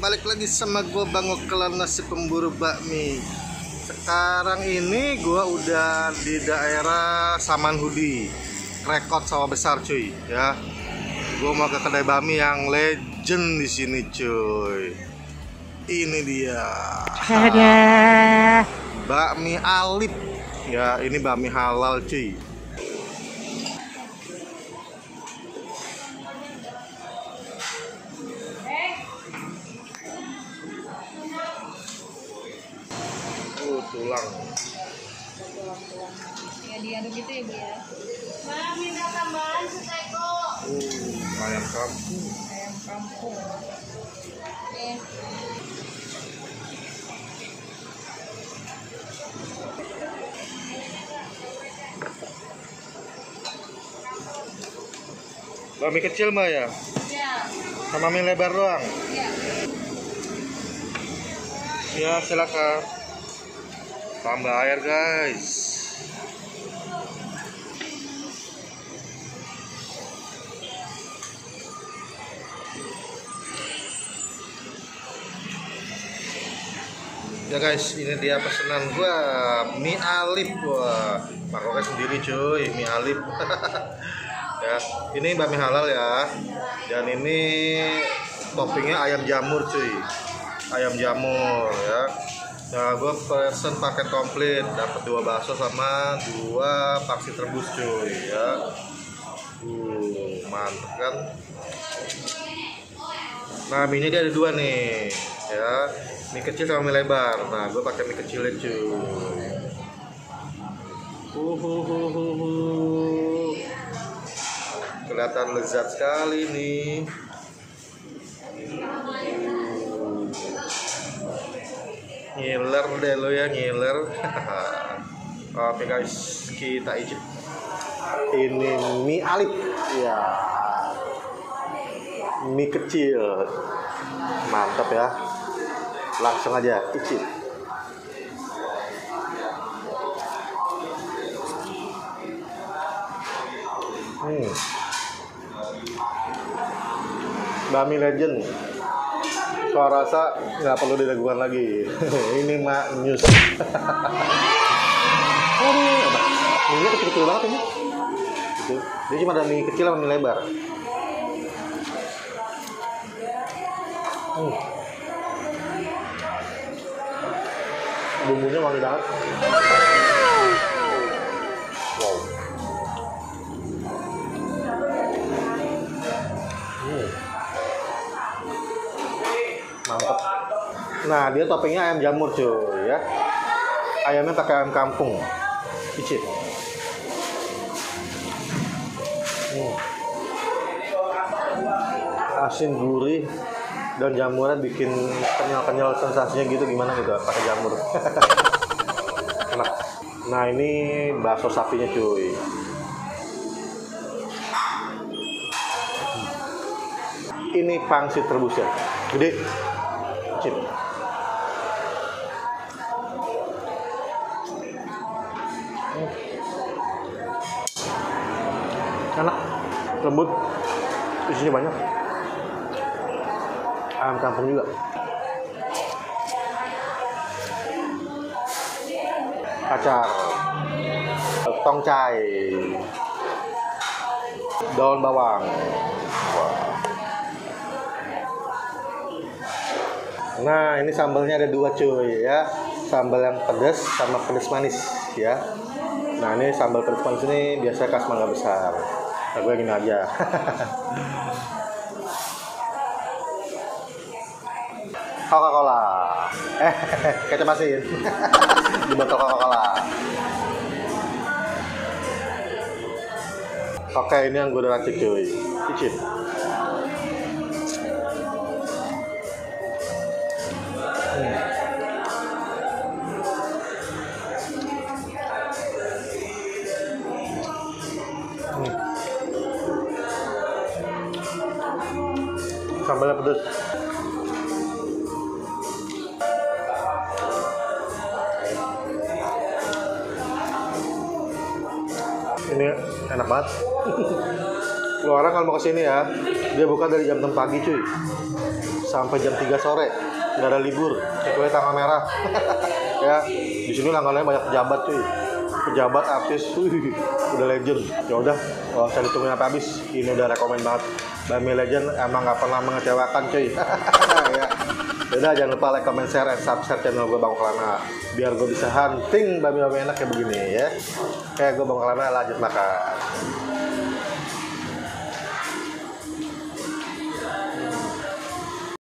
balik lagi sama gue Bang Okelan nasi pemburu bakmi. Sekarang ini gue udah di daerah Samanhudi, Rekod Sawah Besar cuy ya. Gue mau ke kedai bakmi yang legend di sini cuy. Ini dia. Bakmi Alip ya, ini bakmi halal cuy. Tulang. Ya diaduk gitu ya Bu ya. Nah, minta tambahan seteko. Ayam kampung. Ayam kampung. Oke. Bakmi kecil Mbak ya? Iya. Sama mie lebar doang? Iya. Ya silakan. Tambah air guys. Ya guys, ini dia pesanan gua, mie Alip. Wah, makanya sendiri cuy, mie Alip. Ya, ini bakmi halal ya. Dan ini toppingnya ayam jamur cuy. Ayam jamur ya. Nah, gue pesen paket komplit, dapat 2 bakso sama 2 pangsit rebus cuy ya. Mantep kan. Nah, mie-nya dia ada 2 nih ya. Mie kecil sama mie lebar. Nah, gue pakai mie kecilnya cuy. Kelihatan lezat sekali nih. Ngiler deh lo ya, ngiler. Oke guys, kita icip. Ini mie Alip ya, mie kecil, mantap ya. Langsung aja icip. Bakmi legend. Soal rasa nggak perlu diragukan lagi. Ini mak news. Ini kecil-kecil banget ini. Gitu. Dia cuma ada mie kecil sama mie lebar. Bumbunya wangi banget. Wow. Mantap. Nah, dia toppingnya ayam jamur cuy ya. Ayamnya pakai ayam kampung. Icip. Asin gurih dan jamurnya bikin kenyal-kenyal sensasinya gitu, gimana gitu pakai jamur. Enak. Nah, ini bakso sapinya cuy. Ini pangsit rebusnya. Gede. Cip. Enak, lembut, isinya banyak. Ayam kampung juga. Kacang, tongcai, daun bawang. Nah, ini sambalnya ada 2 cuy ya. Sambal yang pedas sama pedas manis ya. Nah, ini sambal pedas manis ini biasa khas Mangga Besar. Nah, gue gini aja. Coca-Cola. Kecap asin. Di botol Coca-Cola. Oke, ini yang gue udah racik cuy. Icip. Sambalnya pedas. Ini enak banget. Lu orang kalau mau kesini ya, dia buka dari jam 6 pagi cuy sampai jam 3 sore, nggak ada libur kecuali tanggal merah. Ya, di sini langganannya banyak pejabat cuy, pejabat, artis, udah legend. Ya udah, saya ditungguin sampai habis. Ini udah rekomen banget. Bami Legend emang nggak pernah mengecewakan cuy. Ya. Udah, jangan lupa like, comment, share, and subscribe channel gue Bang Kelana biar gue bisa hunting bami-bami enak kayak begini ya. Kayak gue Bang Kelana, lanjut makan.